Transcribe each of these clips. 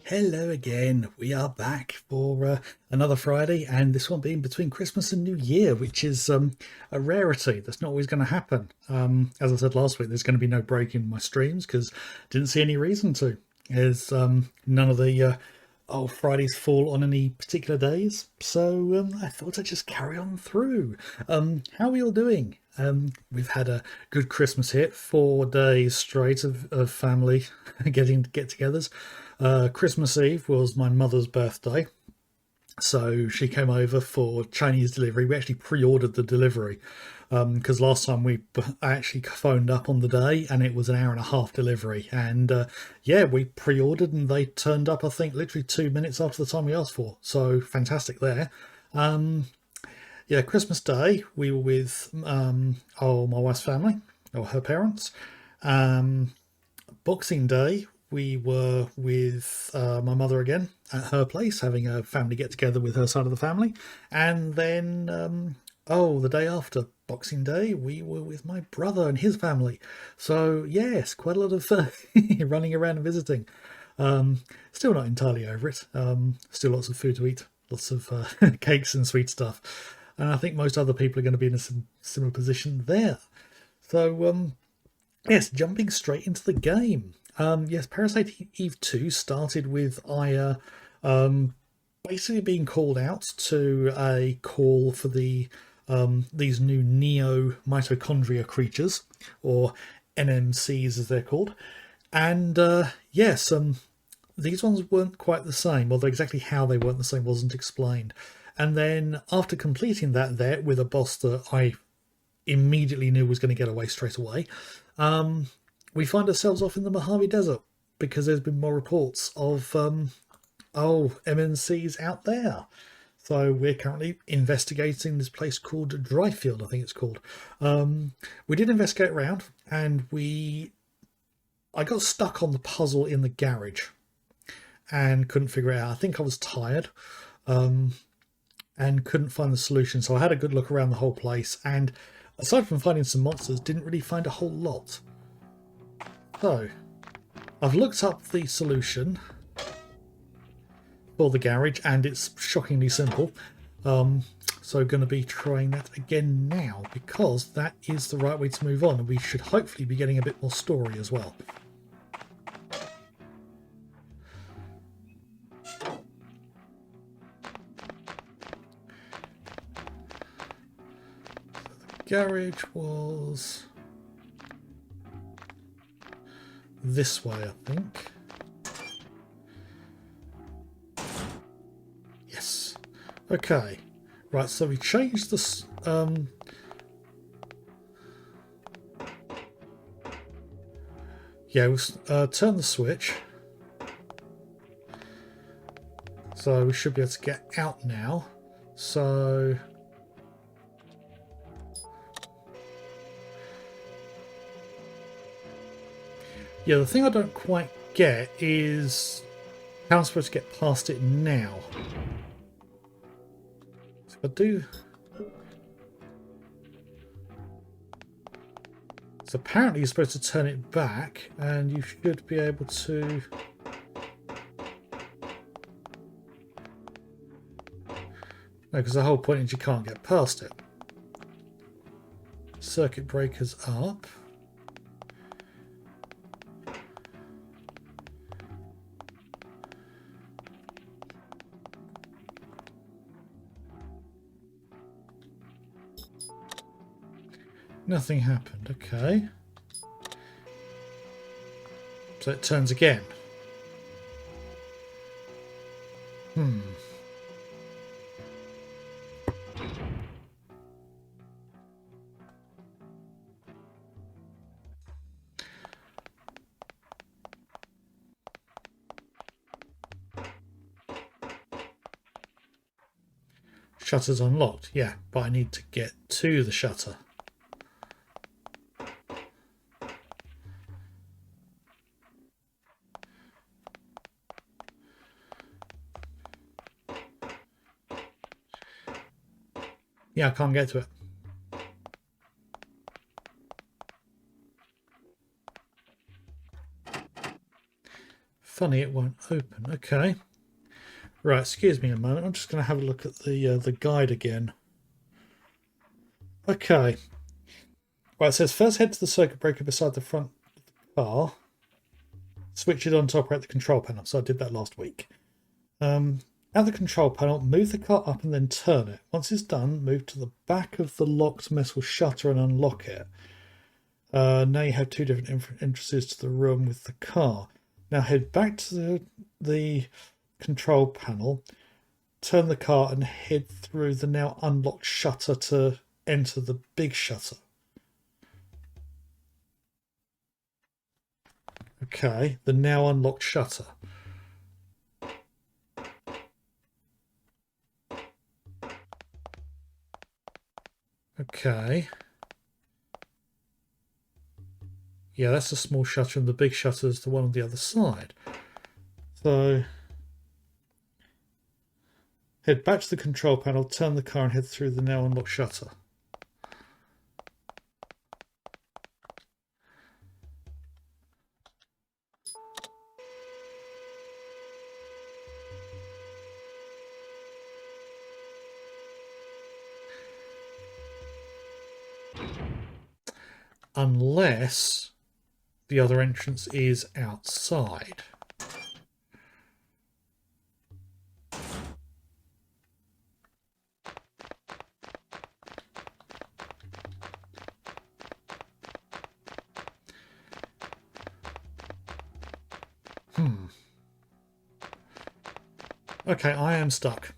Hello again. We are back for another Friday, and this one being between Christmas and New Year, which is a rarity. That's not always going to happen. As I said last week, there's going to be no break in my streams because didn't see any reason to. As none of the Fridays fall on any particular days, so I thought I'd just carry on through. How are you all doing? We've had a good Christmas hit, 4 days straight of family getting get-togethers. Christmas Eve was my mother's birthday, so she came over for Chinese delivery. We actually pre-ordered the delivery because last time I actually phoned up on the day and it was an hour and a half delivery. And yeah, we pre-ordered and they turned up, I think, literally 2 minutes after the time we asked for. So fantastic there. Yeah, Christmas Day we were with my wife's family or her parents. Boxing Day we were with my mother again at her place, having a family get together with her side of the family. And then, the day after Boxing Day, we were with my brother and his family. So, yes, quite a lot of running around and visiting. Still not entirely over it. Still lots of food to eat, lots of cakes and sweet stuff. And I think most other people are going to be in a similar position there. So, yes, jumping straight into the game. Yes, Parasite Eve 2 started with Aya basically being called out to a call for these new neo mitochondria creatures, or NMCs as they're called. And yes, these ones weren't quite the same, although exactly how they weren't the same wasn't explained. And then after completing that there with a boss that I immediately knew was going to get away straight away, we find ourselves off in the Mojave Desert because there's been more reports of MNCs out there. So we're currently investigating this place called Dryfield, I think it's called. We did investigate around, and I got stuck on the puzzle in the garage and couldn't figure it out. I think I was tired and couldn't find the solution. So I had a good look around the whole place, and aside from finding some monsters, didn't really find a whole lot. So, I've looked up the solution for the garage, and it's shockingly simple. So going to be trying that again now, because that is the right way to move on, and we should hopefully be getting a bit more story as well. So the garage was this way, I think. Yes. Okay. Right, so we changed this. Yeah, we'll turn the switch. So we should be able to get out now. So yeah, the thing I don't quite get is how I'm supposed to get past it now. So I do. So apparently you're supposed to turn it back, and you should be able to. No, because the whole point is you can't get past it. Circuit breakers up. Nothing happened, okay. So it turns again. Shutter's unlocked, yeah, but I need to get to the shutter. Yeah, I can't get to it. Funny, it won't open. Okay. Right, excuse me a moment. I'm just going to have a look at the guide again. Okay. Right, it says first head to the circuit breaker beside the front car. Switch it on to operate the control panel. So I did that last week. At the control panel, move the car up and then turn it. Once it's done, move to the back of the locked metal shutter and unlock it. Now you have two different entrances to the room with the car. Now head back to the control panel, turn the car and head through the now unlocked shutter to enter the big shutter. Okay, the now unlocked shutter. Okay. Yeah, that's a small shutter and the big shutter is the one on the other side. So head back to the control panel, turn the car and head through the now unlocked shutter. Unless the other entrance is outside. Okay, I am stuck.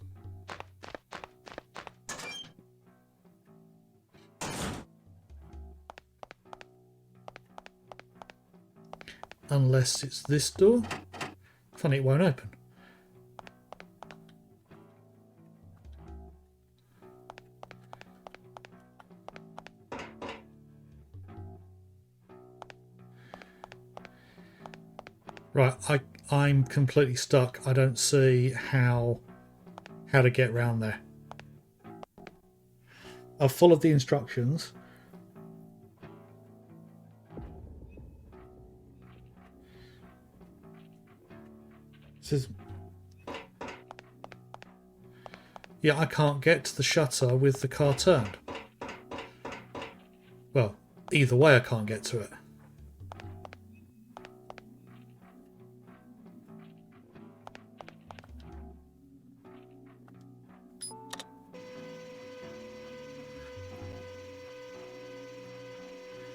Unless it's this door. Funny, it won't open. Right, I'm completely stuck. I don't see how to get round there. I've followed the instructions. This is... Yeah, I can't get to the shutter with the car turned. Well, either way I can't get to it.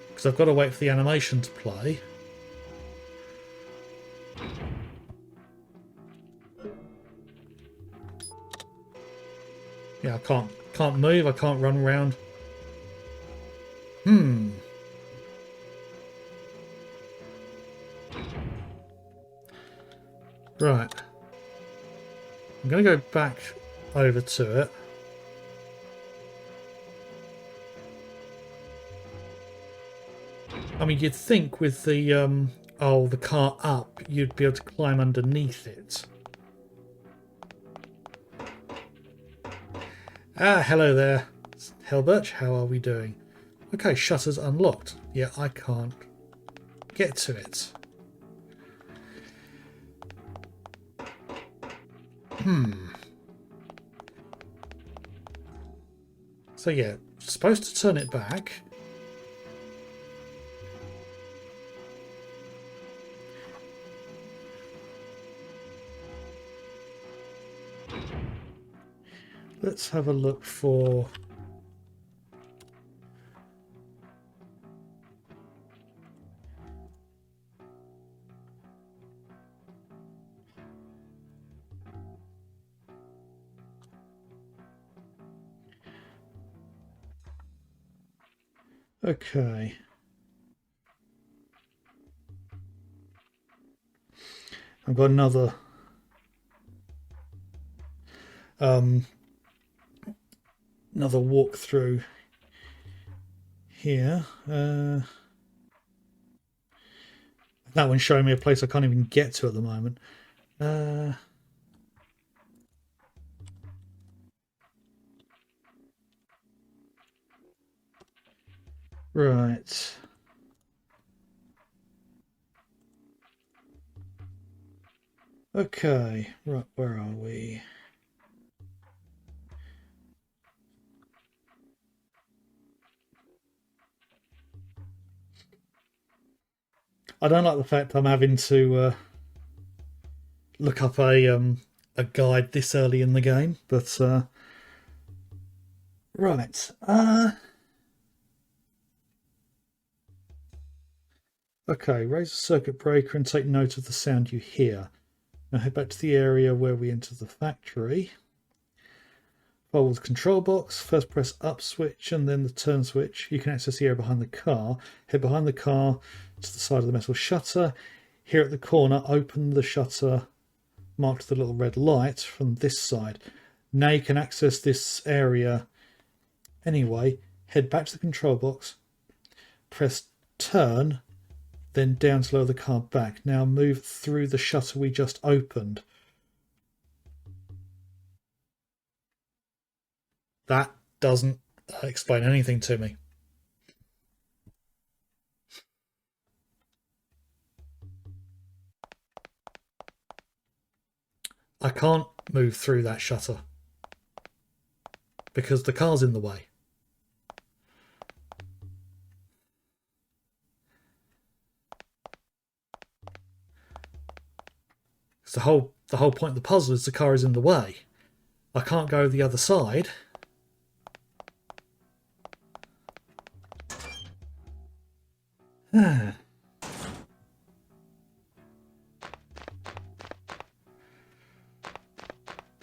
Because I've got to wait for the animation to play. Yeah, I can't move, I can't run around. Right. I'm going to go back over to it. I mean, you'd think with the the car up, you'd be able to climb underneath it. Ah, hello there, Hellbirch. How are we doing? Okay, shutter's unlocked. Yeah, I can't get to it. So yeah, supposed to turn it back. Let's have a look for... Okay. I've got another walkthrough here. That one's showing me a place I can't even get to at the moment. Right. Okay, right, where are we? I don't like the fact I'm having to look up a guide this early in the game, but right. Okay, raise the circuit breaker and take note of the sound you hear. Now head back to the area where we entered the factory. Follow the control box, first press up switch and then the turn switch. You can access the area behind the car. Head behind the car to the side of the metal shutter. Here at the corner, open the shutter marked with the little red light from this side. Now you can access this area anyway. Head back to the control box, press turn, then down to lower the car back. Now move through the shutter we just opened. That doesn't explain anything to me. I can't move through that shutter because the car's in the way. The whole point of the puzzle is the car is in the way. I can't go the other side.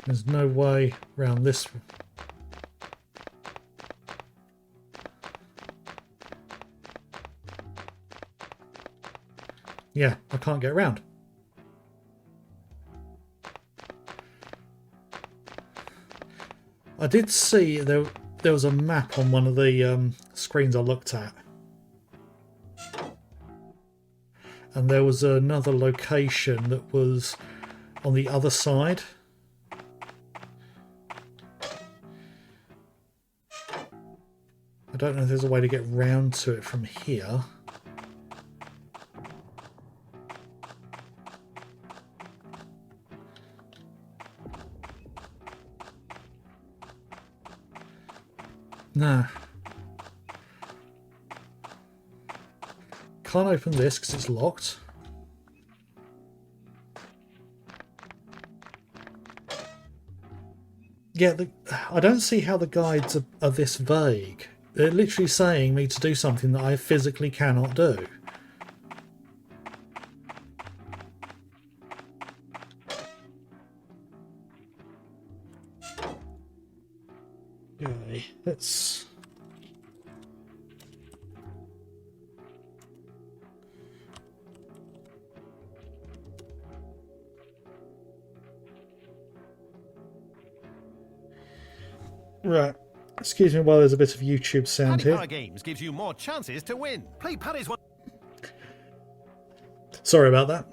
There's no way around this. Yeah, I can't get around. I did see there was a map on one of the screens I looked at. And there was another location that was on the other side. I don't know if there's a way to get round to it from here. No. Can't open this because it's locked. Yeah, I don't see how the guides are this vague. They're literally saying me to do something that I physically cannot do. Okay, let's... Right. Excuse me while there's a bit of YouTube sound here. Games gives you more chances to win. Play Paddy's one. Sorry about that.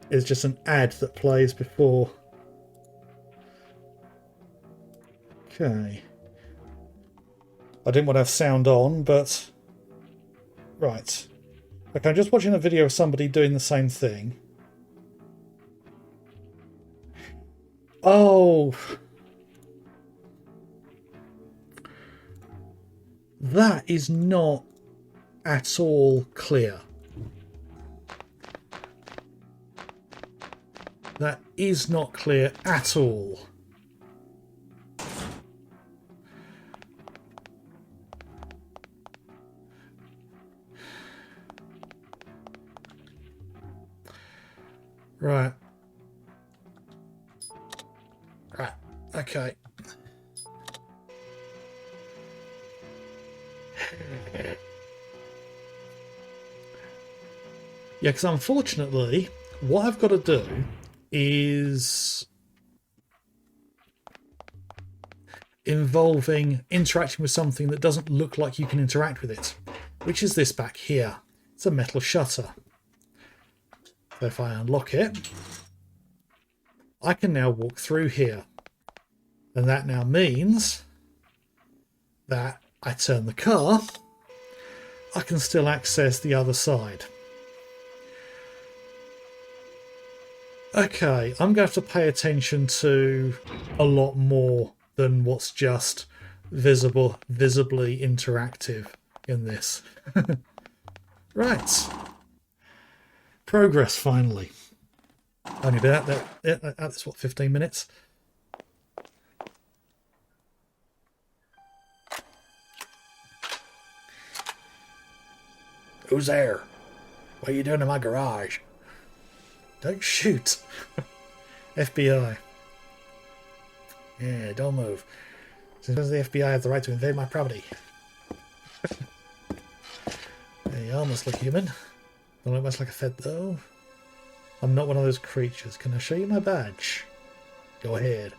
It's just an ad that plays before. Okay. I didn't want to have sound on, but... Right. Okay, I'm just watching a video of somebody doing the same thing. Oh... That is not at all clear. That is not clear at all. Right. Right. Okay. Yeah, because unfortunately, what I've got to do is involving interacting with something that doesn't look like you can interact with it, which is this back here. It's a metal shutter. So if I unlock it, I can now walk through here. And that now means that I turn the car, I can still access the other side. Okay, I'm going to have to pay attention to a lot more than what's just visibly interactive in this. Right. Progress, finally. Only been at this, what, 15 minutes? Who's there? What are you doing in my garage? Don't shoot. FBI. Yeah, don't move. Since the FBI have the right to invade my property. You almost look human. Don't look much like a Fed, though. I'm not one of those creatures. Can I show you my badge? Go ahead.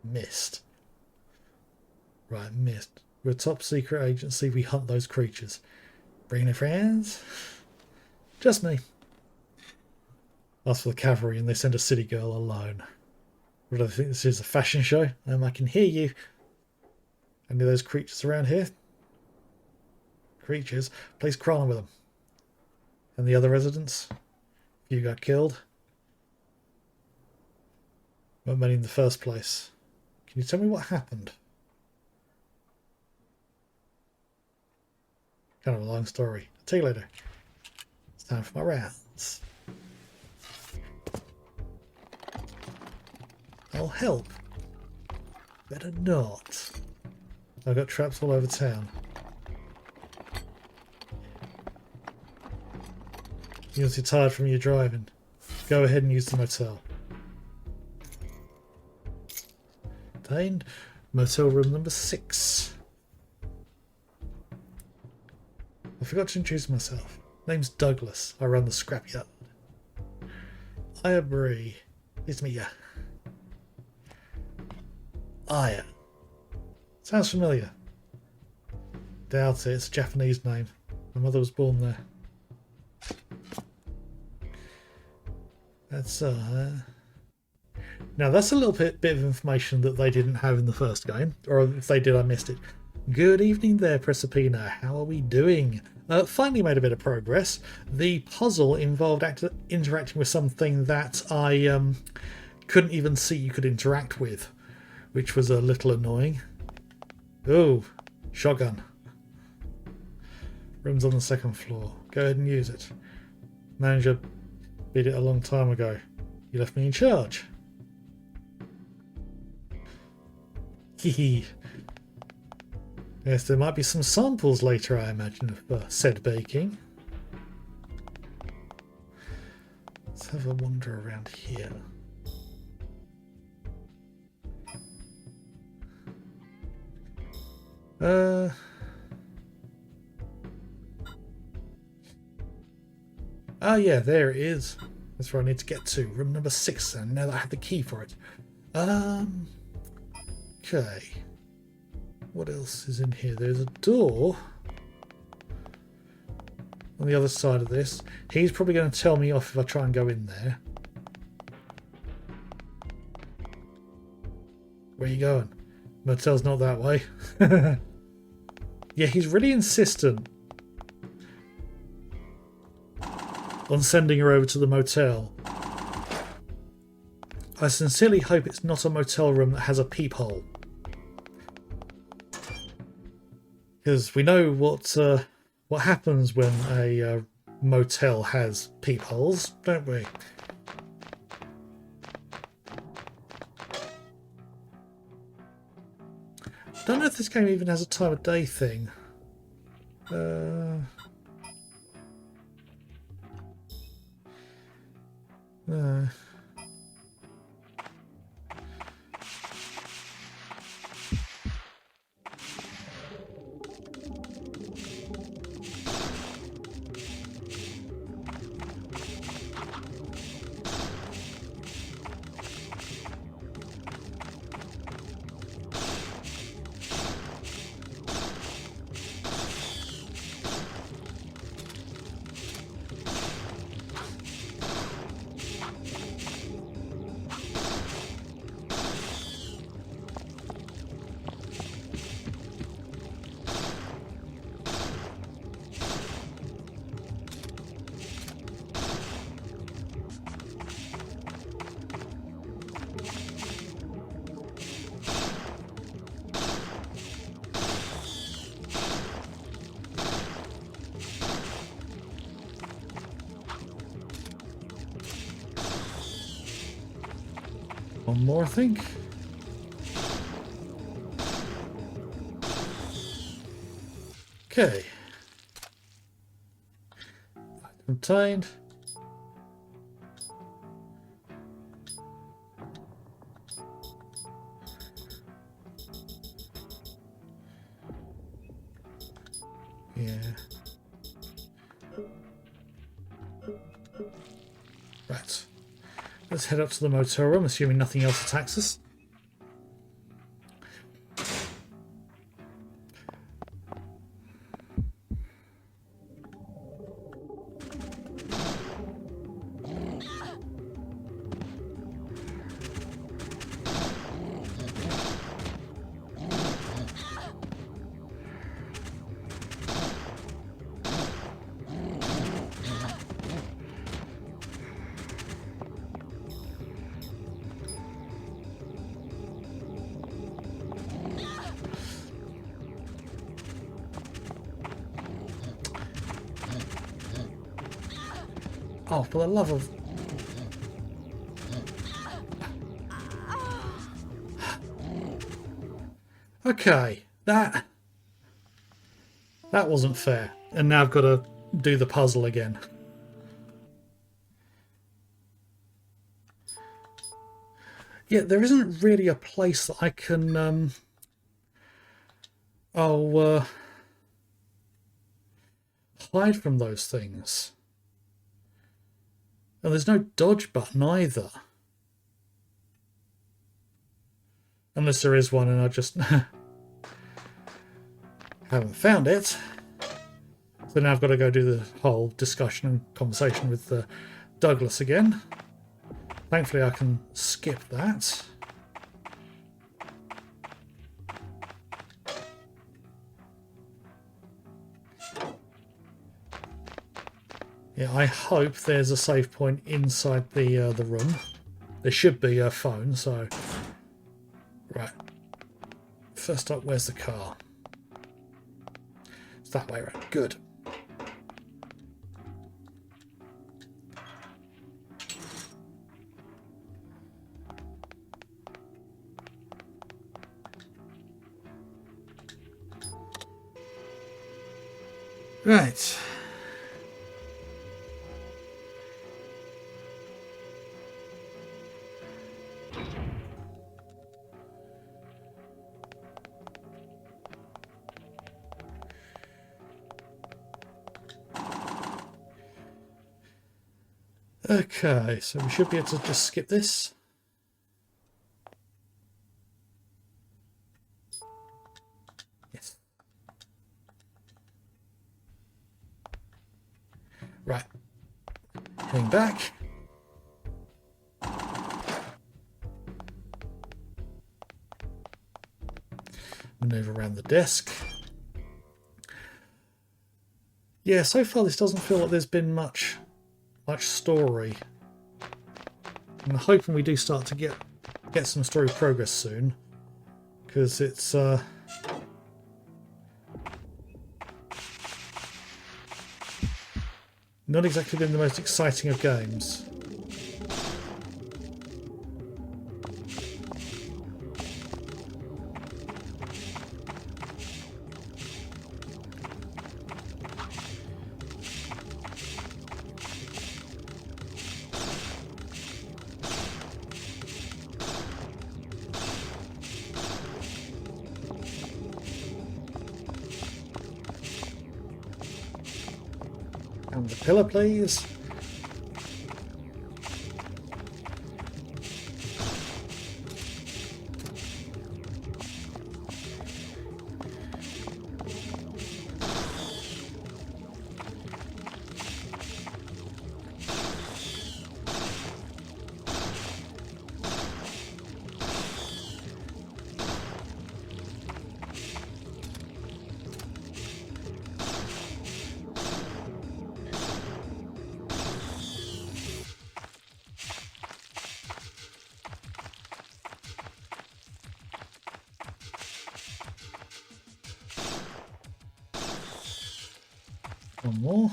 Missed. Right, missed. We're a top secret agency. We hunt those creatures. Bring any friends? Just me. Ask for the cavalry and they send a city girl alone. What do they think this is, a fashion show? I can hear you. Any of those creatures around here? Creatures? Please crawl on with them. And the other residents? You got killed? Weren't many in the first place. Can you tell me what happened? Kind of a long story. I'll tell you later. It's time for my rounds. I'll help. Better not. I've got traps all over town. You're tired from your driving. Go ahead and use the motel. Obtained. Motel room number 6. I forgot to introduce myself. Name's Douglas. I run the scrapyard. Aya Bree. Nice to meet ya. Aya. Sounds familiar. Doubt it. It's a Japanese name. My mother was born there. That's now that's a little bit of information that they didn't have in the first game, or if they did, I missed it. Good evening there, Proserpina. How are we doing? Finally made a bit of progress. The puzzle involved interacting with something that I couldn't even see you could interact with, which was a little annoying. Oh, shotgun. Room's on the 2nd floor. Go ahead and use it. Manager beat it a long time ago. You left me in charge. Hehe. Yes, there might be some samples later, I imagine, of said baking. Let's have a wander around here. Oh yeah, there it is. That's where I need to get to. Room number 6, and now that I have the key for it. Okay. What else is in here? There's a door on the other side of this. He's probably going to tell me off if I try and go in there. Where are you going? Motel's not that way. Yeah, he's really insistent on sending her over to the motel. I sincerely hope it's not a motel room that has a peephole. Because we know what happens when a motel has peepholes, don't we? Don't know if this game even has a time of day thing. One more, I think. Okay. Obtained. Yeah. Right. Let's head up to the motel room, assuming nothing else attacks us. Oh, for the love of... Okay, that wasn't fair. And now I've got to do the puzzle again. Yeah, there isn't really a place that I can... hide from those things. And there's no dodge button either. Unless there is one and I just haven't found it. So now I've got to go do the whole discussion and conversation with Douglas again. Thankfully I can skip that. Yeah, I hope there's a save point inside the room. There should be a phone, so... Right. First up, where's the car? It's that way, right? Good. Right. Okay, so we should be able to just skip this. Yes. Right. Heading back. Maneuver around the desk. Yeah, so far this doesn't feel like there's been much story. I'm hoping we do start to get some story progress soon, because it's not exactly been the most exciting of games. And the pillar, please. One more.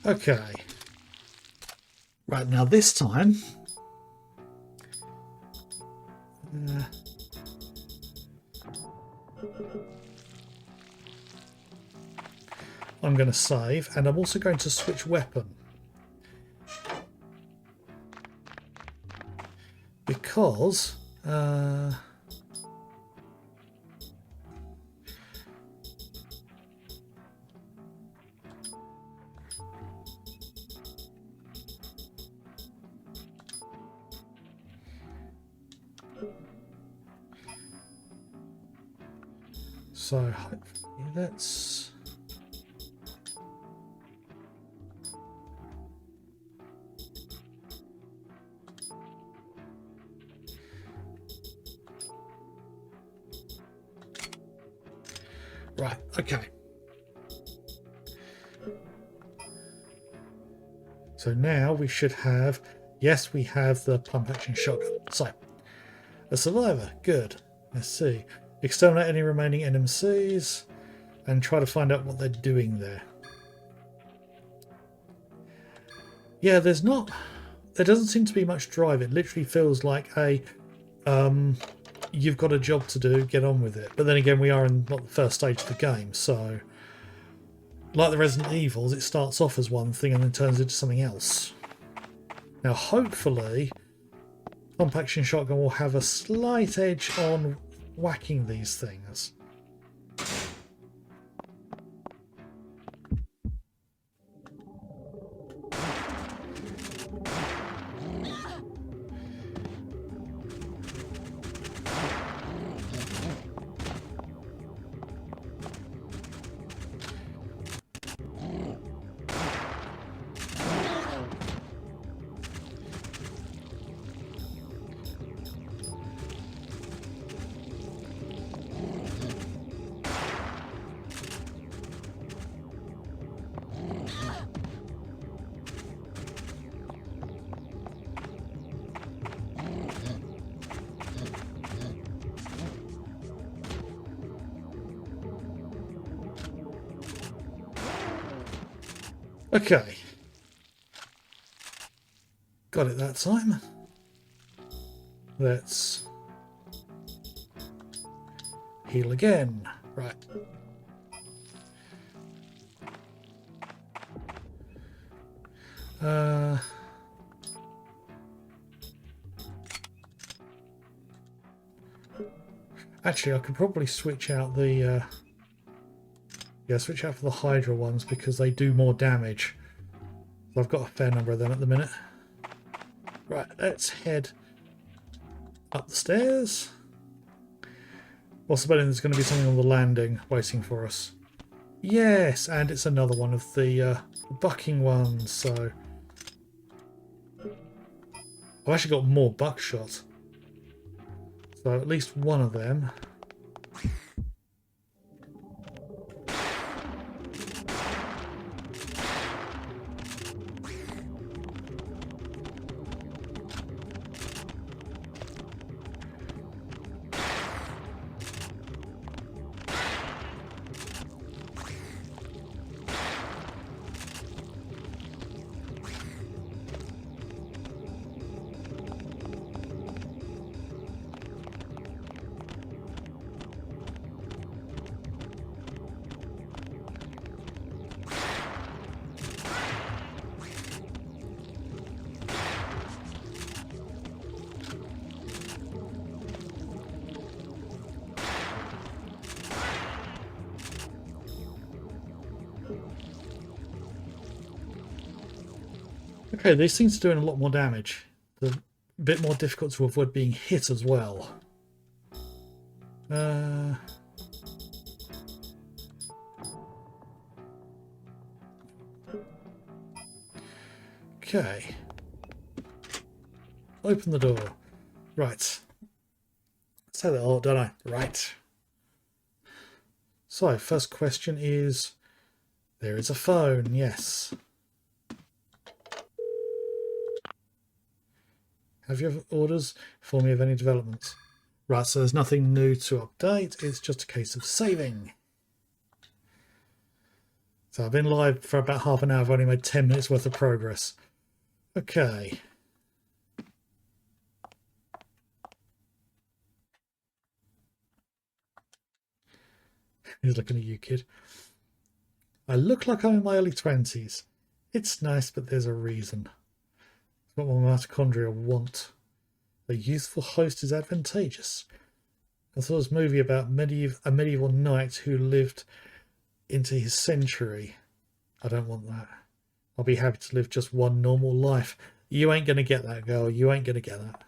Okay. Right, now this time... I'm going to save, and I'm also going to switch weapon. Because... so, hopefully let's... Right, okay. So now we should have... Yes, we have the pump action shotgun. So, a survivor. Good. Let's see. Exterminate any remaining NMCs and try to find out what they're doing there. Yeah, there's not... There doesn't seem to be much drive. It literally feels like a... you've got a job to do, get on with it. But then again, we are in not the first stage of the game, so... Like the Resident Evils, it starts off as one thing and then turns into something else. Now, hopefully, pump action shotgun will have a slight edge on whacking these things. Okay. Got it that time. Let's heal again. Right. Actually, I could probably switch out the... yeah, switch out for the Hydra ones because they do more damage. So I've got a fair number of them at the minute. Right, let's head up the stairs. What's the betting there's going to be something on the landing waiting for us? Yes, and it's another one of the bucking ones, so... I've actually got more buckshot. So at least one of them. Okay, these things are doing a lot more damage. They're a bit more difficult to avoid being hit as well. Okay. Open the door. Right. Say that a lot, don't I? Right. So, first question is... There is a phone, yes. Have you have orders for me of any developments? Right, so there's nothing new to update. It's just a case of saving. So I've been live for about half an hour. I've only made 10 minutes worth of progress. Okay. He's looking at you, kid. I look like I'm in my early 20s. It's nice, but there's a reason. It's what my mitochondria want. A youthful host is advantageous. I saw this movie about a medieval knight who lived into his century. I don't want that. I'll be happy to live just one normal life. You ain't going to get that, girl. You ain't going to get that.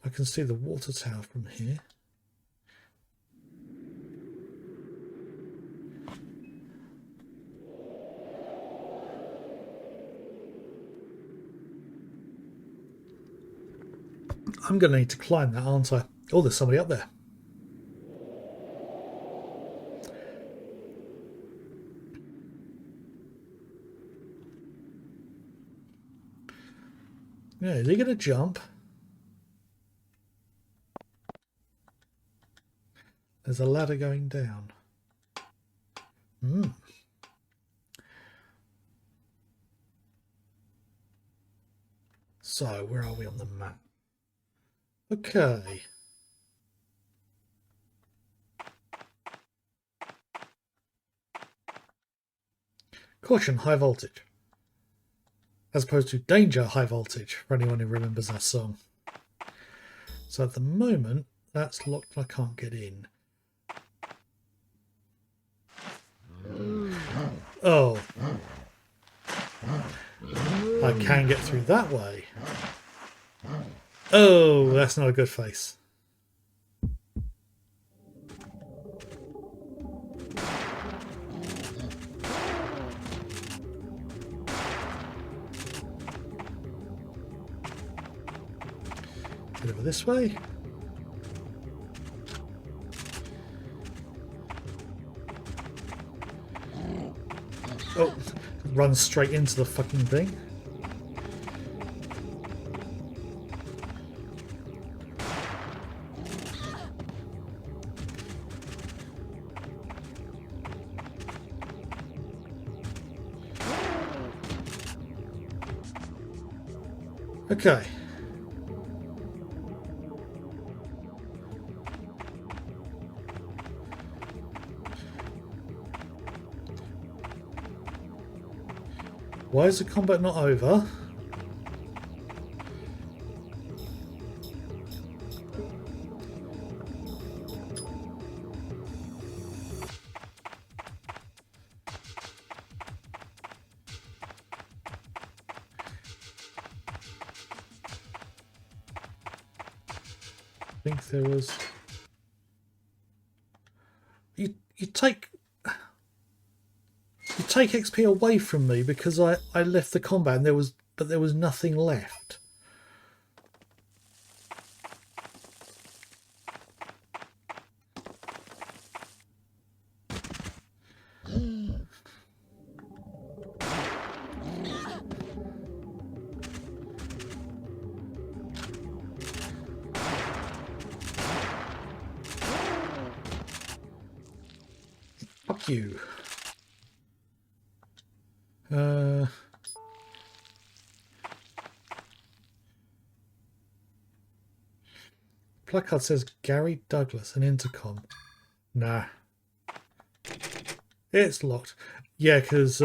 I can see the water tower from here. I'm going to need to climb that, aren't I? Oh, there's somebody up there. Yeah, is he going to jump? There's a ladder going down. So, where are we on the map? Okay. Caution, high voltage. As opposed to danger, high voltage, for anyone who remembers that song. So at the moment, that's locked. I can't get in. Oh. I can get through that way. Oh, that's not a good face. Get over this way. Oh, run straight into the fucking thing. Okay. Why is the combat not over? I think there was... You take XP away from me because I left the combat and there was nothing left. Fuck you. Placard says Gary Douglas, an intercom. Nah. It's locked. Yeah, because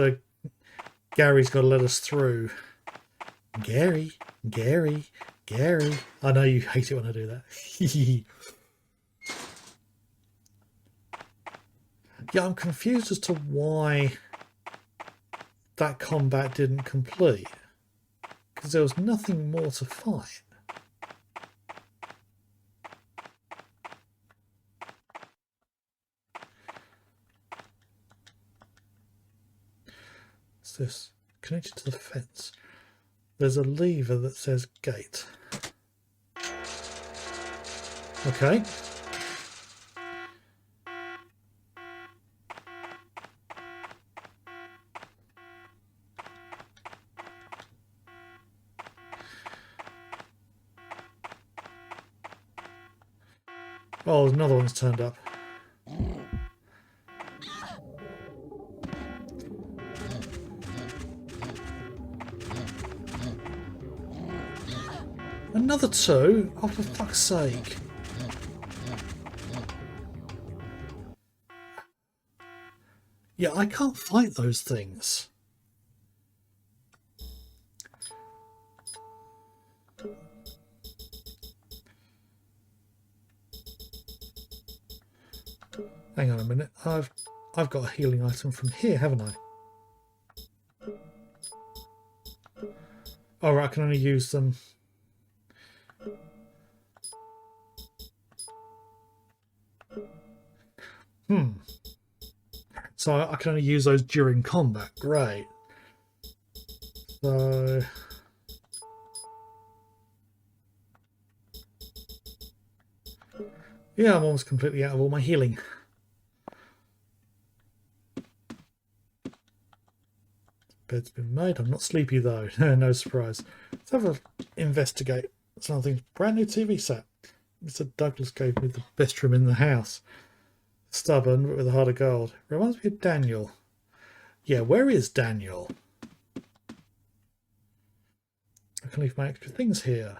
Gary's got to let us through. Gary. I know you hate it when I do that. Yeah, I'm confused as to why that combat didn't complete. Because there was nothing more to fight. What's this? Connected to the fence. There's a lever that says gate. Okay. Oh, another one's turned up. Another two? Oh, for fuck's sake. Yeah, I can't fight those things. Hang on a minute. I've got a healing item from here, haven't I? Oh, right, I can only use them. So I can only use those during combat. Great. So yeah, I'm almost completely out of all my healing. Bed's been made. I'm not sleepy though. No surprise. Let's have a investigate something. Brand new TV set. Mr. Douglas gave me the best room in the house. Stubborn, but with a heart of gold. Reminds me of Daniel. Yeah, where is Daniel? I can leave my extra things here.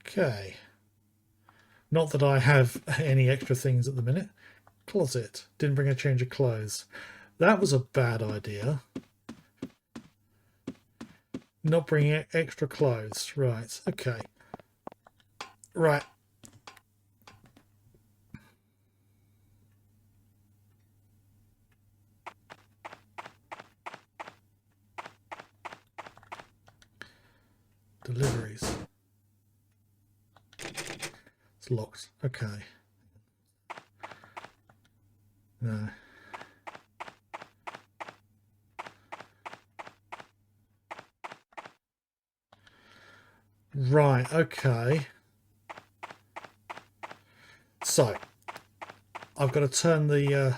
Okay. Not that I have any extra things at the minute. Closet. Didn't bring a change of clothes. That was a bad idea. Not bringing extra clothes. Right. Okay. Right. Deliveries. It's locked. Okay. No. Right, okay. So, I've got to turn the...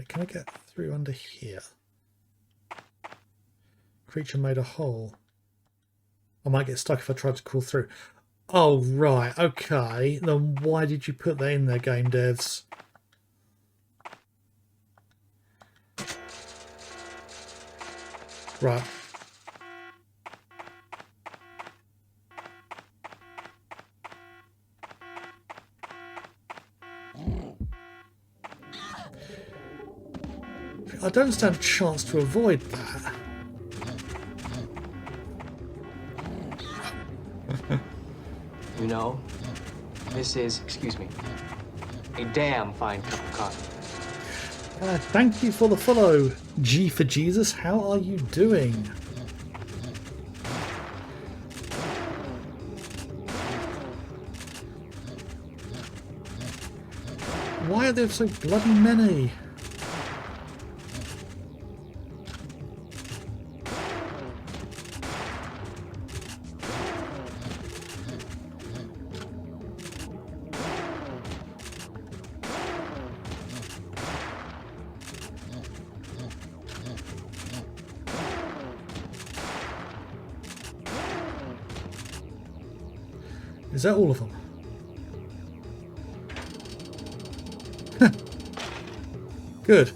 can I get through under here? Creature made a hole. I might get stuck if I try to crawl through. Oh, right, okay. Then why did you put that in there, game devs? Right. I don't stand a chance to avoid that. You know, this is, excuse me, a damn fine cup of coffee. Thank you for the follow, G for Jesus. How are you doing? Why are there so bloody many? Is that all of them? Good.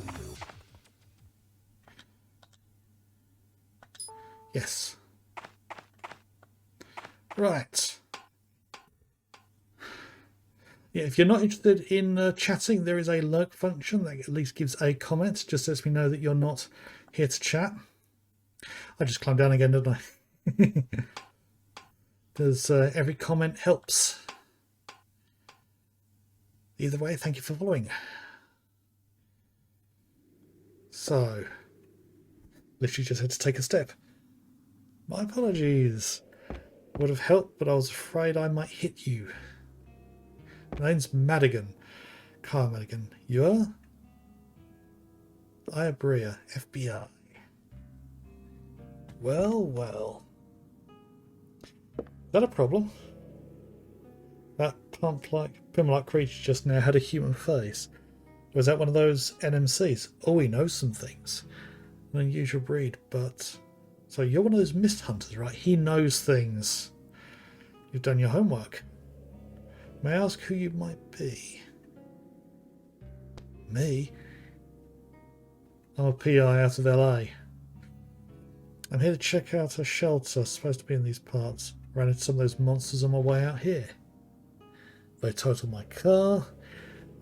Yes. Right. Yeah, if you're not interested in chatting, there is a lurk function that at least gives a comment. Just lets me know that you're not here to chat. I just climbed down again, didn't I? Because every comment helps. Either way, thank you for following. So, literally just had to take a step. My apologies. Would have helped, but I was afraid I might hit you. My name's Madigan. Carl Madigan. You're? Iabria, FBI. Well, well. Is that a problem? That pimp-like creature just now had a human face. Was that one of those NMCs? Oh, he knows some things. An unusual breed, but... So you're one of those mist hunters, right? He knows things. You've done your homework. May I ask who you might be? Me? I'm a PI out of LA. I'm here to check out a shelter supposed to be in these parts. Ran into some of those monsters on my way out here. They totaled my car,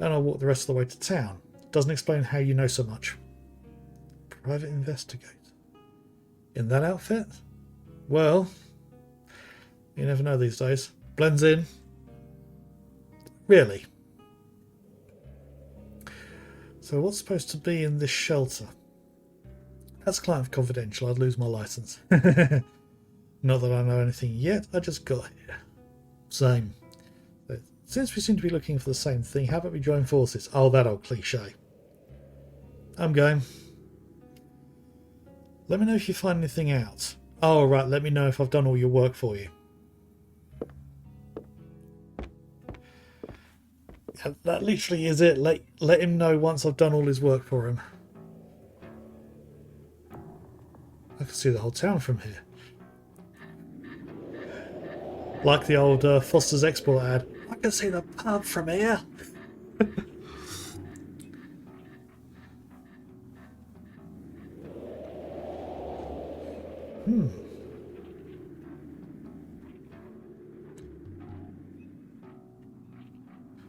and I walked the rest of the way to town. Doesn't explain how you know so much. Private investigator. In that outfit? Well, you never know these days. Blends in. Really? So what's supposed to be in this shelter? That's client confidential. I'd lose my license. Not that I know anything yet. I just got here. Same. But since we seem to be looking for the same thing, how about we join forces? Oh, that old cliche. I'm game. Let me know if you find anything out. Oh, right. Let me know if I've done all your work for you. Yeah, that literally is it. Let him know once I've done all his work for him. I can see the whole town from here. Like the old Foster's Export ad. I can see the pub from here.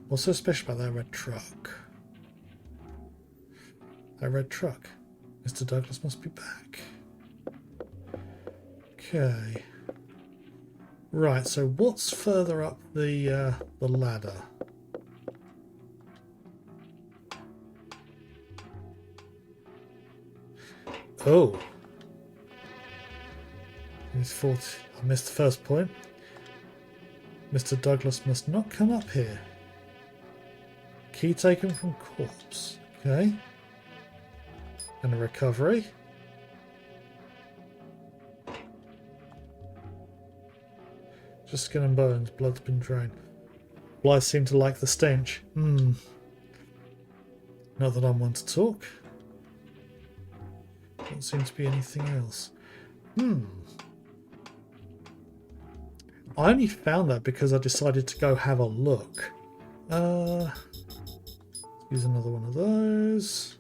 What's so special about that red truck? That red truck. Mr. Douglas must be back. Okay. Right, so what's further up the ladder? Oh. I missed the first point. Mr. Douglas must not come up here. Key taken from corpse. Okay. And a recovery. Just skin and bones. Blood's been drained. Blythe seemed to like the stench. Not that I'm one to talk. Don't seem to be anything else. I only found that because I decided to go have a look. Use another one of those.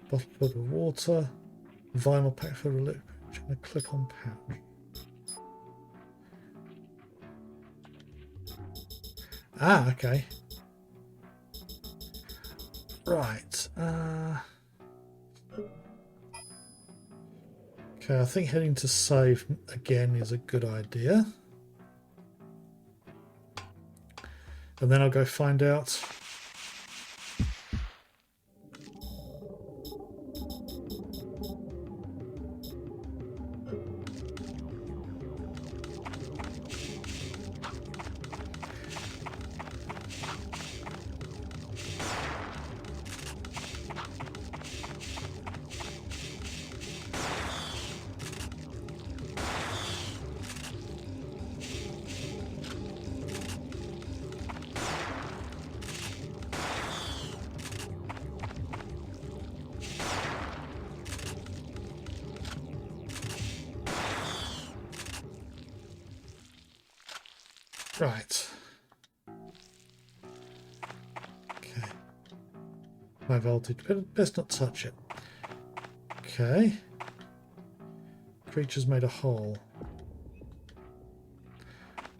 Bottle filled with water. Vinyl pack filled with liquid. I'm going to click on pouch. Ah, okay. Right. Okay, I think heading to save again is a good idea. And then I'll go find out. Right. Okay. High voltage. Best not touch it. Okay. Creature's made a hole.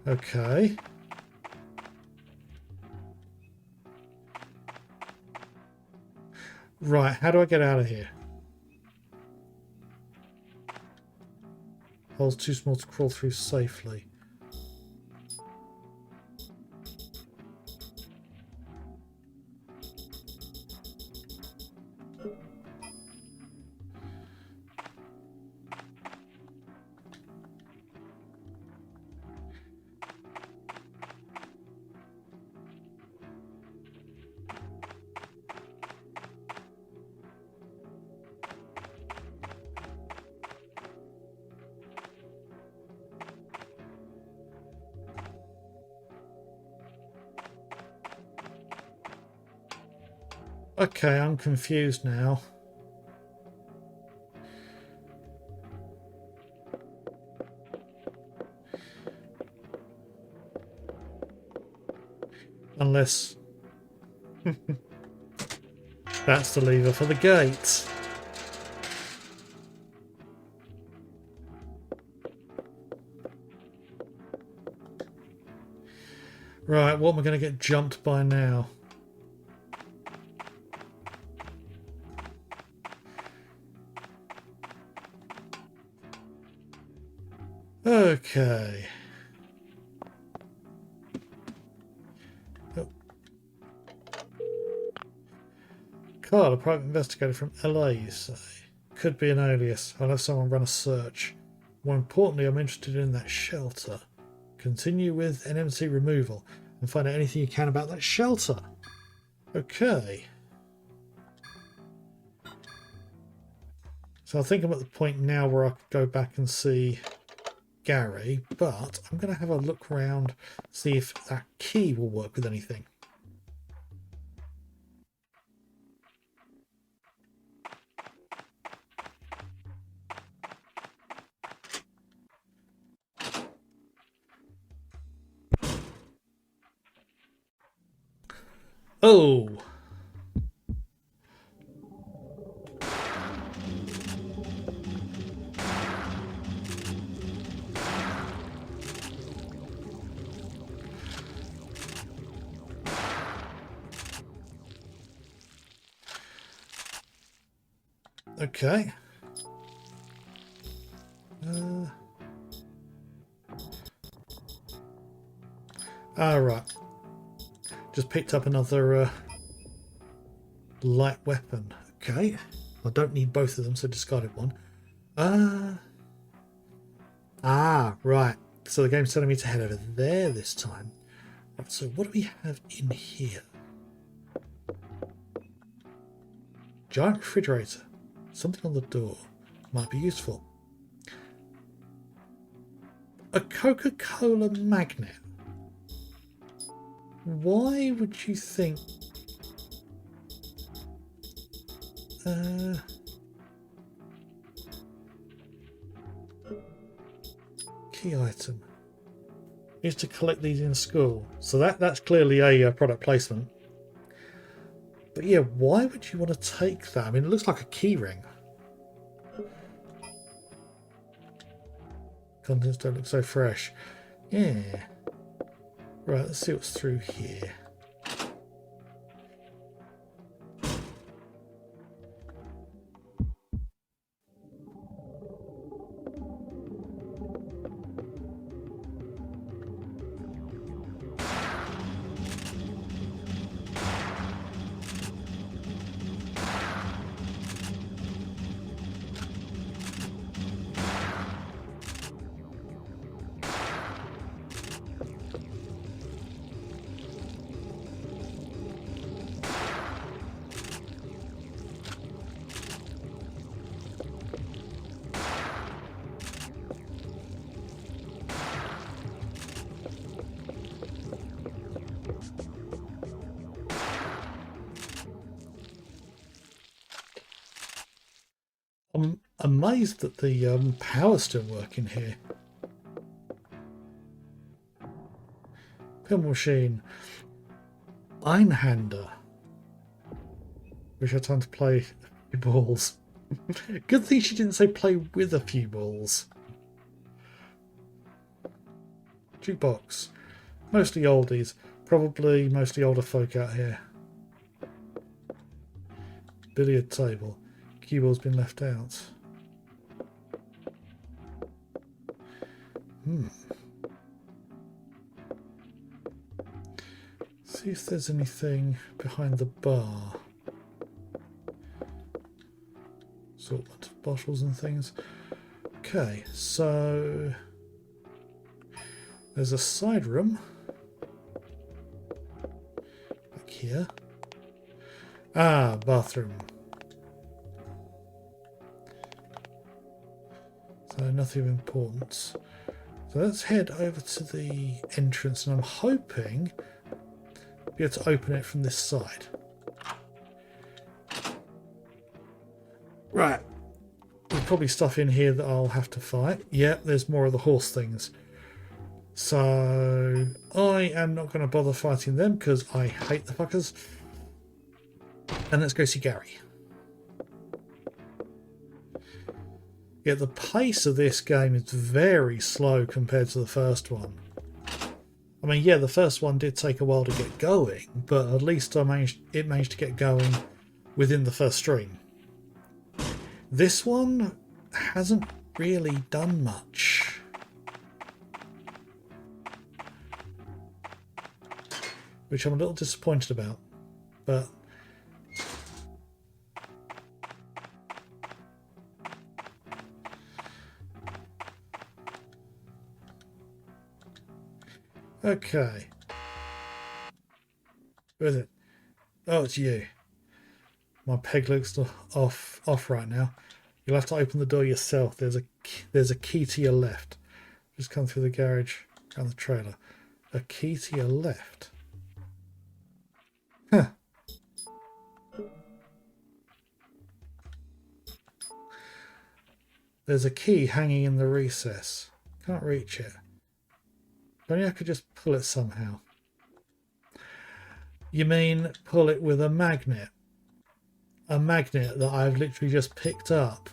Okay. Right, how do I get out of here? Hole's too small to crawl through safely. Okay, I'm confused now. Unless that's the lever for the gate. Right, what am I going to get jumped by now? Okay. Oh. Carl, a private investigator from LA, you say? Could be an alias. I'll have someone run a search. More importantly, I'm interested in that shelter. Continue with NMC removal and find out anything you can about that shelter. Okay. So I think I'm at the point now where I could go back and see Gary, but I'm going to have a look around, see if that key will work with anything. Oh! Okay. Right. Just picked up another light weapon. Okay. I don't need both of them, so discarded one. Right. So the game's telling me to head over there this time. Right, so what do we have in here? Giant refrigerator. Something on the door. Might be useful. A Coca-Cola magnet. Why would you think... Key item. Used to collect these in school. So that's clearly a product placement. But yeah, why would you want to take that? I mean, it looks like a key ring. Contents don't look so fresh. Yeah. Right, let's see what's through here. I'm amazed that the power's still working here. Pinball machine. Einhander. Wish I had time to play a few balls. Good thing she didn't say play with a few balls. Jukebox. Mostly oldies. Probably mostly older folk out here. Billiard table. Cue ball's been left out. See if there's anything behind the bar. Assortment of bottles and things. Okay, so there's a side room back here. Bathroom. So nothing of importance. So let's head over to the entrance, and I'm hoping to be able to open it from this side. Right. There's probably stuff in here that I'll have to fight. Yep, there's more of the horse things. So I am not going to bother fighting them because I hate the fuckers. And let's go see Gary. Yeah, the pace of this game is very slow compared to the first one. I mean, yeah, the first one did take a while to get going, but at least it managed to get going within the first stream. This one hasn't really done much. Which I'm a little disappointed about, but okay. Who is it? Oh, it's you. My peg looks off right now. You'll have to open the door yourself. There's a key to your left. Just come through the garage around the trailer. A key to your left. Huh. There's a key hanging in the recess. Can't reach it. If only I could just pull it somehow. You mean pull it with a magnet? A magnet that I've literally just picked up.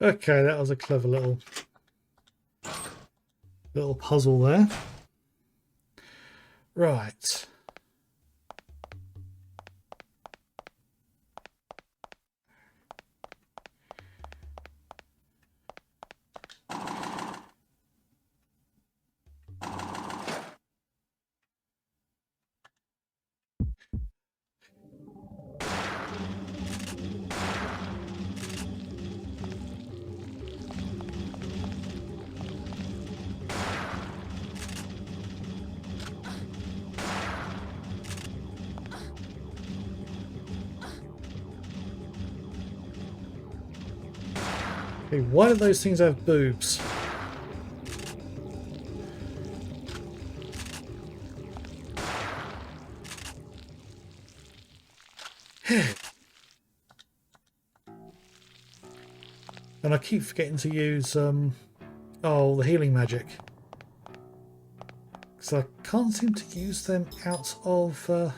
Okay, that was a clever little puzzle there. Right. Okay, why do those things have boobs? And I keep forgetting to use the healing magic. Because I can't seem to use them out of so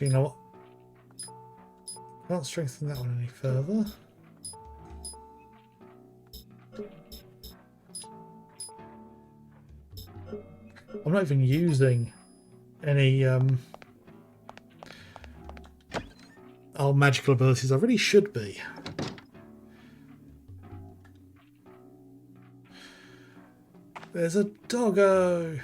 you know what? Can't strengthen that one any further. I'm not even using any magical abilities. I really should be. There's a doggo.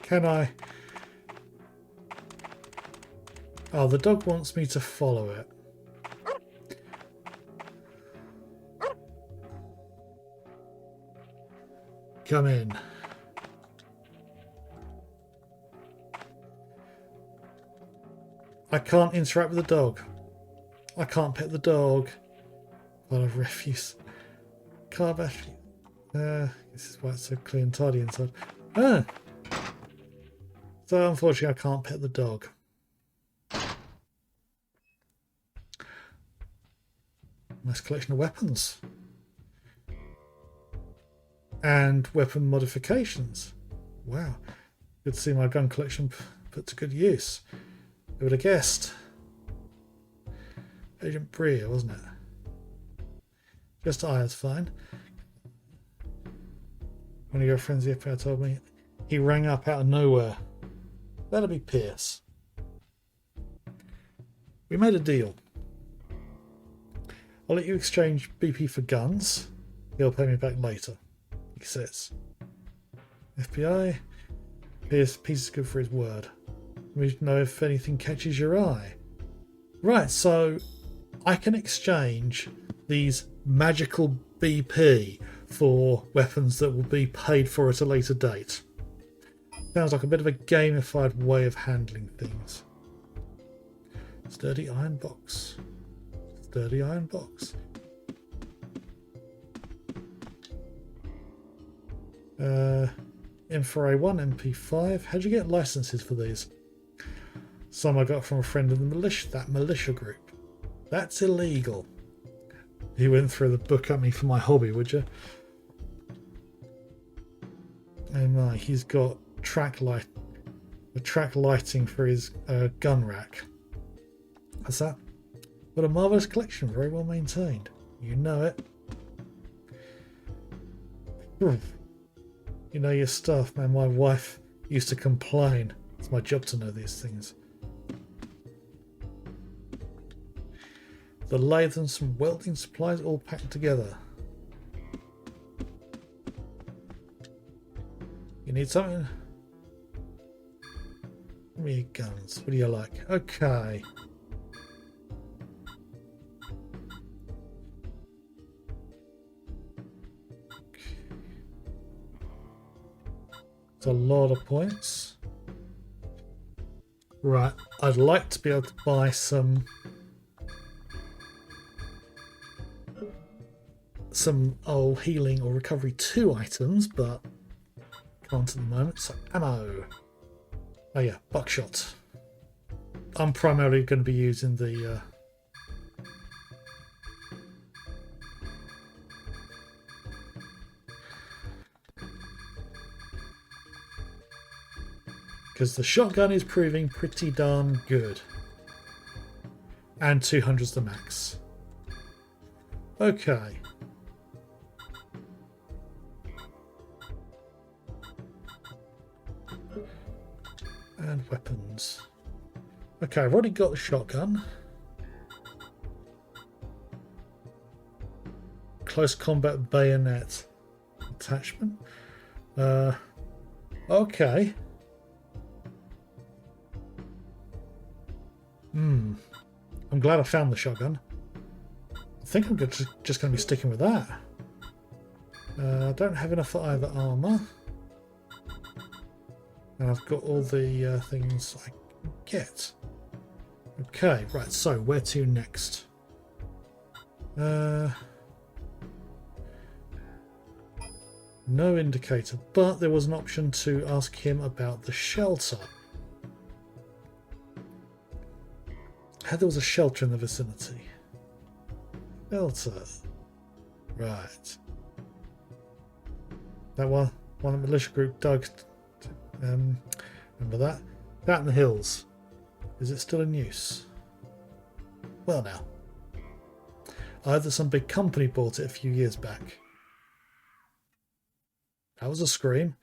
Can I? Oh, the dog wants me to follow it. Come in. I can't interact with the dog. I can't pet the dog. Pile of refuse. Car battery. This is why it's so clean and tidy inside. So unfortunately I can't pet the dog. Nice collection of weapons. And weapon modifications. Wow. Good to see my gun collection put to good use. Who would have guessed? Agent Breer, wasn't it? Just that's fine. One of your friends the FBI told me he rang up out of nowhere. That'll be Pierce. We made a deal. I'll let you exchange BP for guns. He'll pay me back later, he says. FBI, Pierce is good for his word. We know if anything catches your eye. Right, so I can exchange these magical BP for weapons that will be paid for at a later date. Sounds like a bit of a gamified way of handling things. Sturdy iron box. Sturdy iron box. M4A1, MP5. How'd you get licenses for these? Some I got from a friend in the militia group. That's illegal. He went through the book at me for my hobby, would you? And he's got track lighting for his gun rack. What's that? What a marvellous collection, very well maintained. You know it. You know your stuff, man. My wife used to complain. It's my job to know these things. The lathe and some welding supplies all packed together. You need something? Give me your guns. What do you like? Okay. It's a lot of points. Right. I'd like to be able to buy some healing or recovery 2 items, but can't at the moment. So ammo. Oh yeah, buckshot. I'm primarily going to be using the because the shotgun is proving pretty darn good. And 200's the max. Okay. And weapons. Okay, I've already got the shotgun. Close combat bayonet attachment. Okay. I'm glad I found the shotgun. I think I'm just going to be sticking with that. I don't have enough for either armor. And I've got all the things I can get. Okay, right, so where to next? No indicator, but there was an option to ask him about the shelter. There was a shelter in the vicinity. Shelter. Right. That one the militia group dug. Remember that? That in the hills. Is it still in use? Well now. Either some big company bought it a few years back. That was a scream.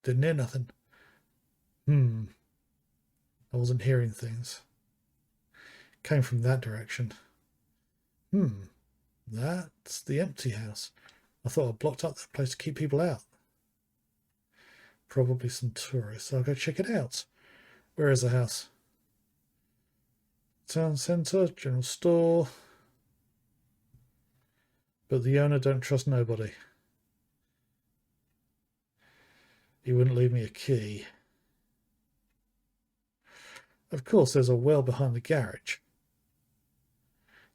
Didn't hear nothing. I wasn't hearing things. Came from that direction. That's the empty house. I thought I blocked up that place to keep people out. Probably some tourists. I'll go check it out. Where is the house? Town centre, general store. But the owner don't trust nobody. He wouldn't leave me a key. Of course, there's a well behind the garage.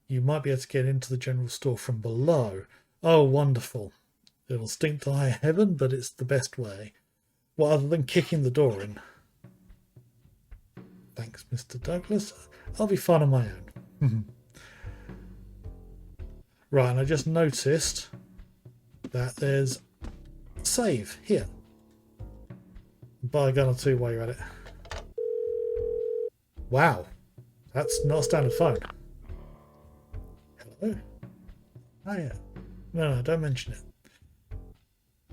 You might be able to get into the general store from below. Oh, wonderful. It'll stink to high heaven, but it's the best way. Well, other than kicking the door in. Thanks, Mr. Douglas. I'll be fine on my own. Right, and I just noticed that there's a save here. Buy a gun or two while you're at it. Wow. That's not a standard phone. Hello? Oh yeah. No, don't mention it.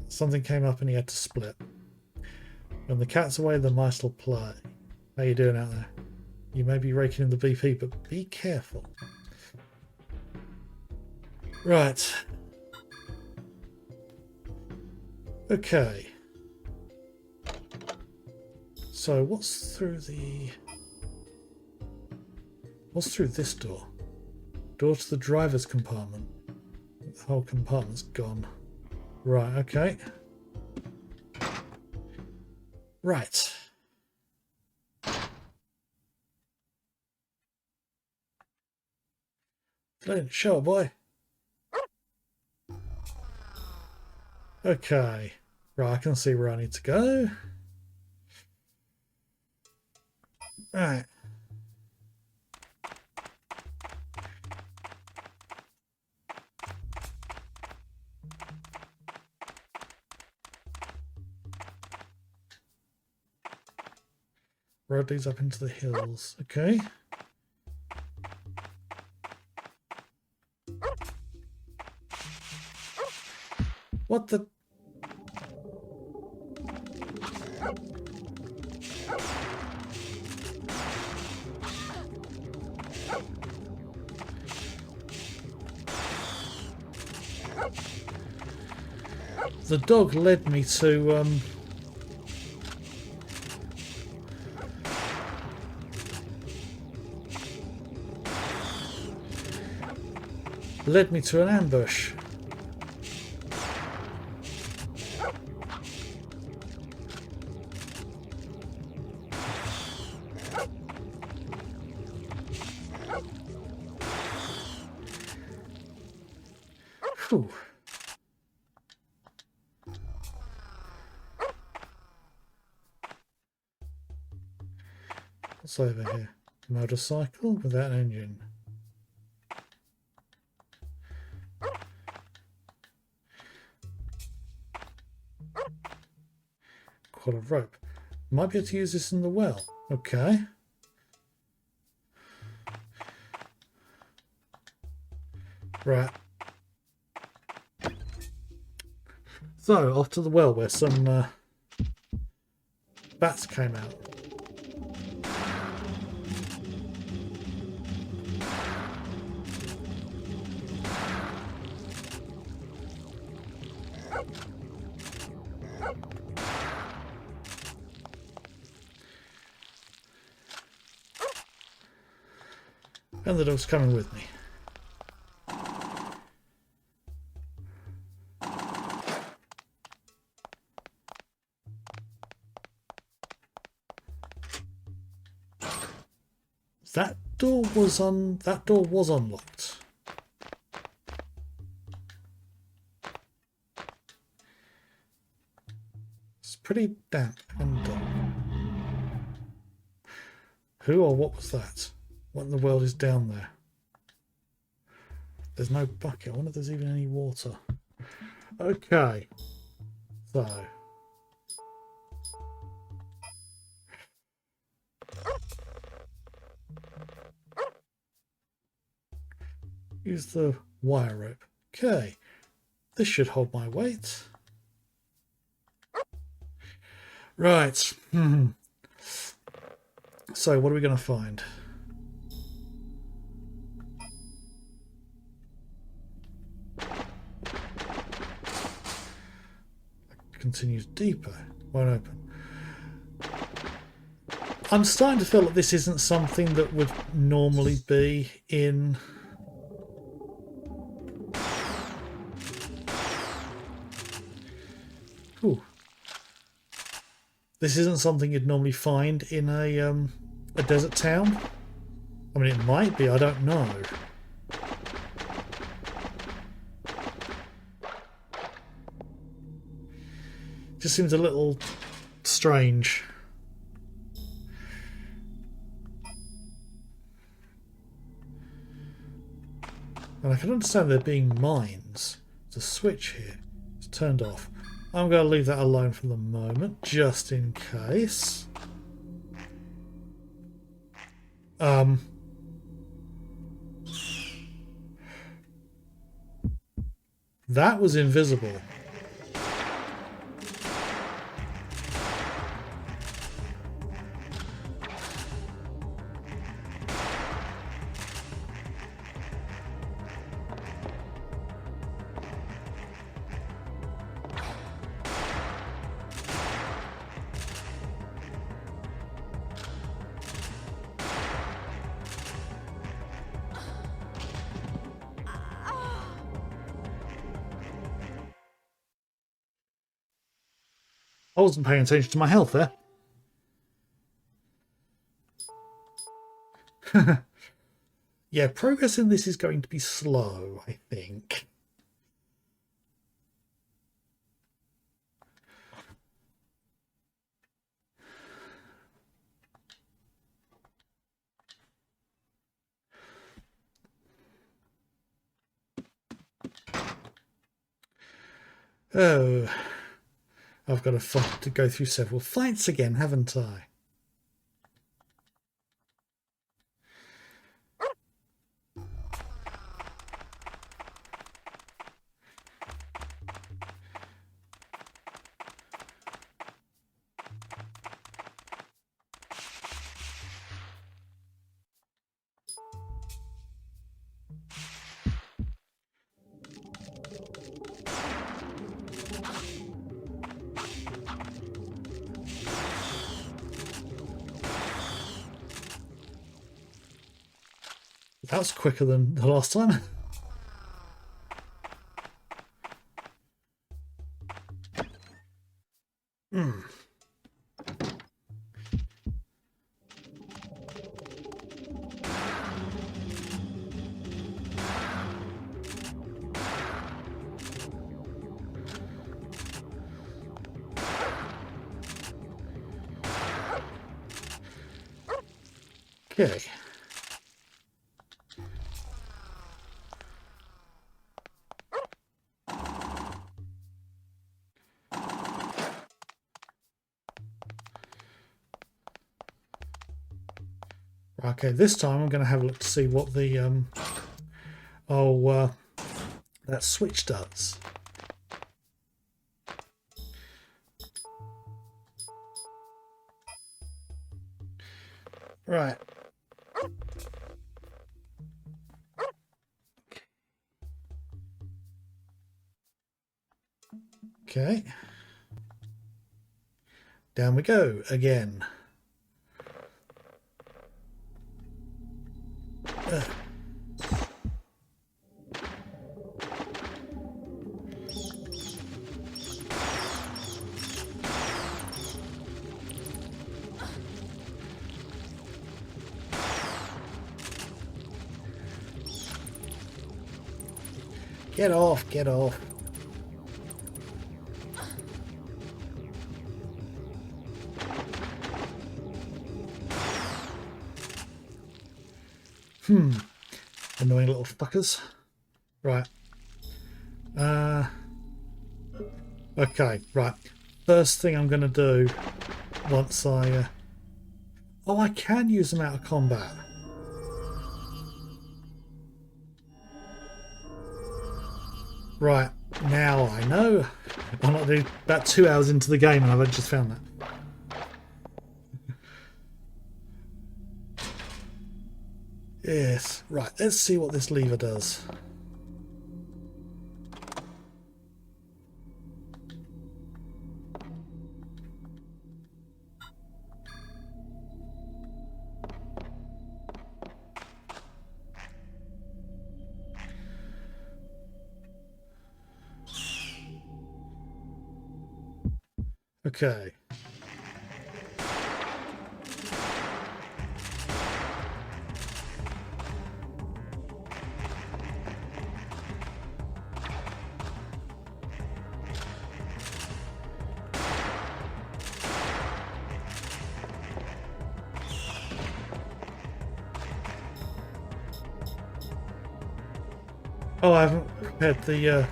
Something came up and he had to split. When the cat's away, the mice will play. How you doing out there? You may be raking in the BP, but be careful. Right. So what's through this door? Door to the driver's compartment. The whole compartment's gone. Right, okay. Right. Flint, show, boy. Okay. Right, I can see where I need to go. Right. Road leads up into the hills. Okay. What the? The dog led me to an ambush. Whew. What's over here? Motorcycle without an engine. Coil of rope. Might be able to use this in the well. Okay. Right. So, off to the well where some bats came out. And the dog's coming with me. That door was unlocked. It's pretty damp and dull. Who or what was that? What in the world is down there? There's no bucket. I wonder if there's even any water. Okay. So. Use the wire rope. Okay. This should hold my weight. Right. So what are we going to find? Continues deeper. Won't open. I'm starting to feel that this isn't something that would normally be in This isn't something you'd normally find in a desert town. I mean, it might be, I don't know. Just seems a little strange. And I can understand there being mines. There's a switch here. It's turned off. I'm going to leave that alone for the moment, just in case. That was invisible. I wasn't paying attention to my health there. Yeah, progress in this is going to be slow, I think. Oh, I've got to go through several fights again, haven't I? That was quicker than the last time. Okay. Okay, this time I'm going to have a look to see what the that switch does. Right. Okay. Down we go again. Get off, get off. Annoying little fuckers. Right. Okay, right. First thing I'm going to do once I... Oh, I can use them out of combat. Right, now I know. I'm not doing about 2 hours into the game and I've just found that. Yes, right, let's see what this lever does. Okay. Oh, I haven't prepared the...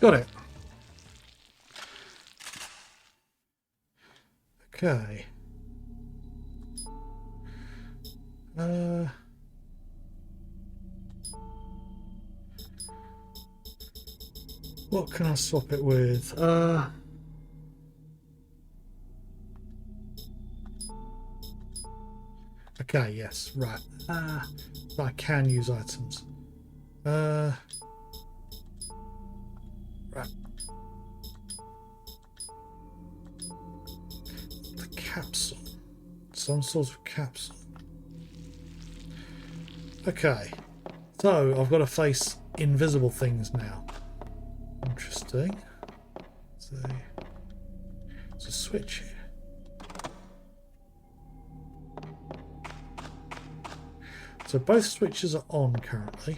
Got it. Okay. Uh, what can I swap it with? Okay, yes, right. I can use items. Right. The capsule. Some sort of capsule. Okay. So, I've got to face invisible things now. Interesting. So, there's a switch here. So both switches are on currently.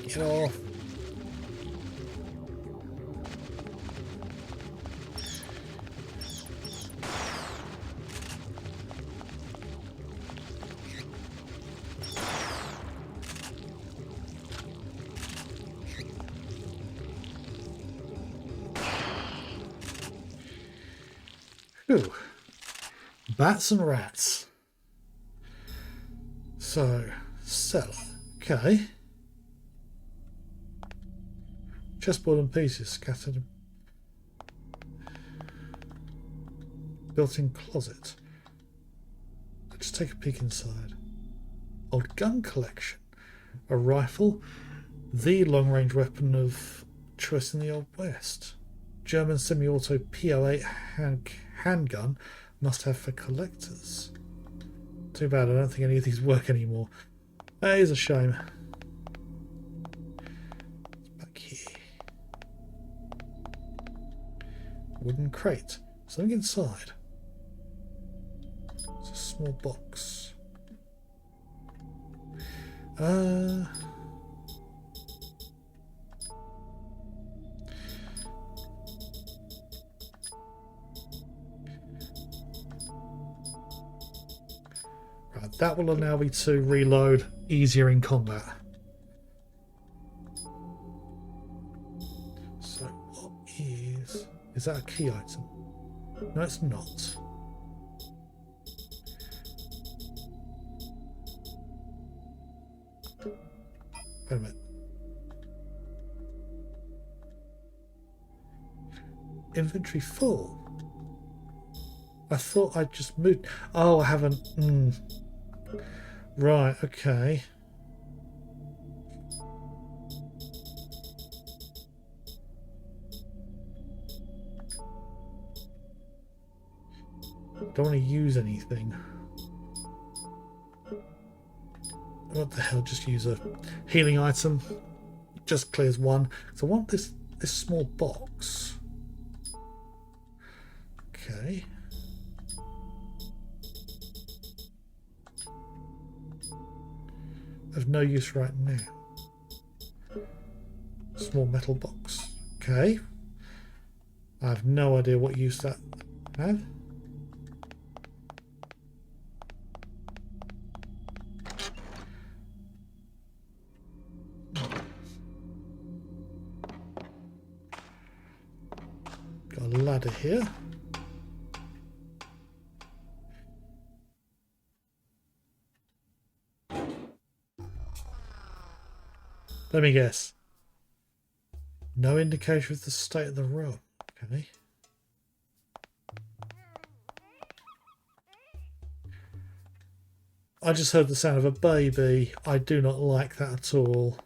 Get off. Whew. Bats and rats. So, cellar. Okay. Chessboard and pieces scattered. Built-in closet. Let's take a peek inside. Old gun collection. A rifle. The long-range weapon of choice in the Old West. German semi-auto P08 handgun. Must have for collectors. Too bad, I don't think any of these work anymore. That is a shame. It's back here. Wooden crate. Something inside. It's a small box. Right, that will allow me to reload easier in combat. So what is that a key item? No, it's not. Wait a minute. Inventory full. I thought I just moved. Oh, I haven't. Right, okay. Don't want to use anything. What the hell? Just use a healing item. Just clears one. So I want this small box. Okay. Of no use right now. Small metal box. Okay. I have no idea what use that have. Got a ladder here. Let me guess. No indication of the state of the room. Okay. I just heard the sound of a baby. I do not like that at all.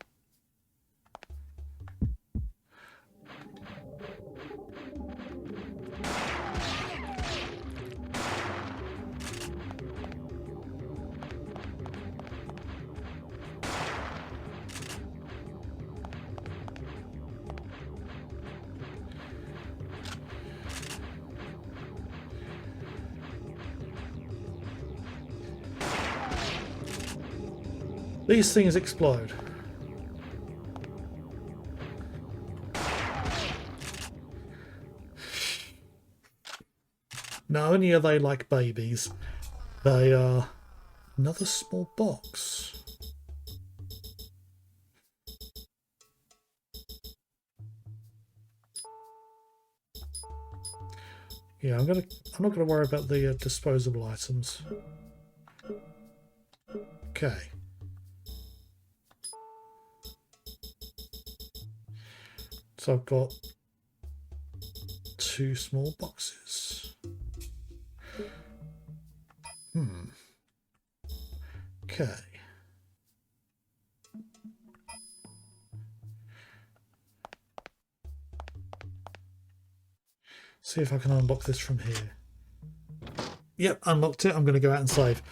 These things explode. Not only are they like babies, they are another small box. Yeah, I'm not gonna worry about the disposable items. Okay. So I've got 2 small boxes. Okay. See if I can unlock this from here. Yep, unlocked it. I'm going to go out and save.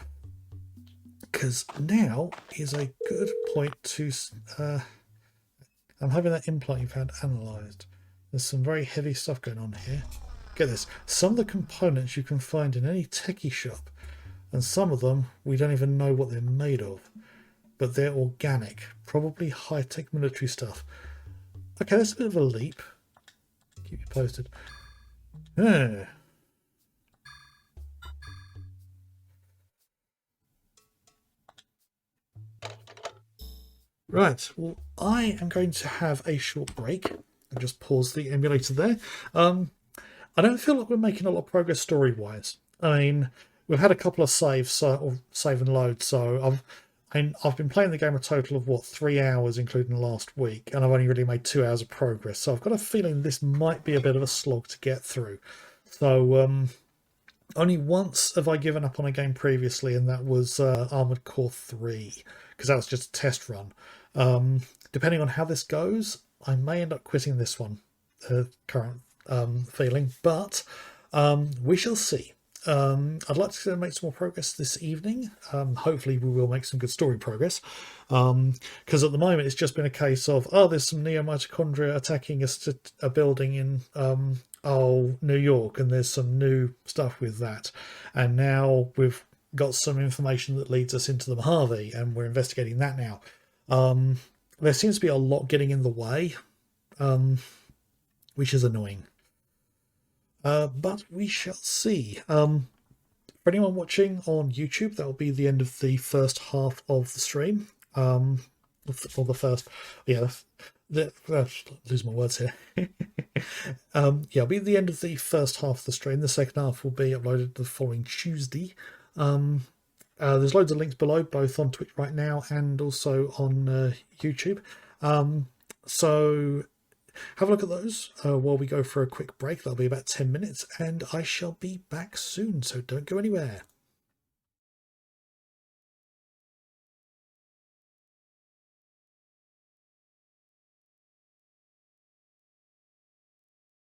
Because now is a good point to... I'm having that implant you've had analysed. There's some very heavy stuff going on here. Get this. Some of the components you can find in any techie shop. And some of them, we don't even know what they're made of. But they're organic. Probably high-tech military stuff. Okay, that's a bit of a leap. Keep you posted. Right, well, I am going to have a short break. I'll just pause the emulator there. I don't feel like we're making a lot of progress story-wise. I mean, we've had a couple of saves, or save and load, so I've been playing the game a total of, 3 hours, including last week, and I've only really made 2 hours of progress, so I've got a feeling this might be a bit of a slog to get through. So, only once have I given up on a game previously, and that was Armored Core 3, because that was just a test run. Depending on how this goes, I may end up quitting this one, current feeling, but we shall see. I'd like to make some more progress this evening. Hopefully we will make some good story progress, because at the moment it's just been a case of, there's some neo-mitochondria attacking a building in New York, and there's some new stuff with that, and now we've got some information that leads us into the Mojave, and we're investigating that now. There seems to be a lot getting in the way, which is annoying. But we shall see. For anyone watching on YouTube, that will be the end of the first half of the stream. Or the first, yeah, lose my words here. Yeah, it'll be the end of the first half of the stream. The second half will be uploaded the following Tuesday. There's loads of links below, both on Twitch right now and also on YouTube. So have a look at those while we go for a quick break. That'll be about 10 minutes, and I shall be back soon, so don't go anywhere.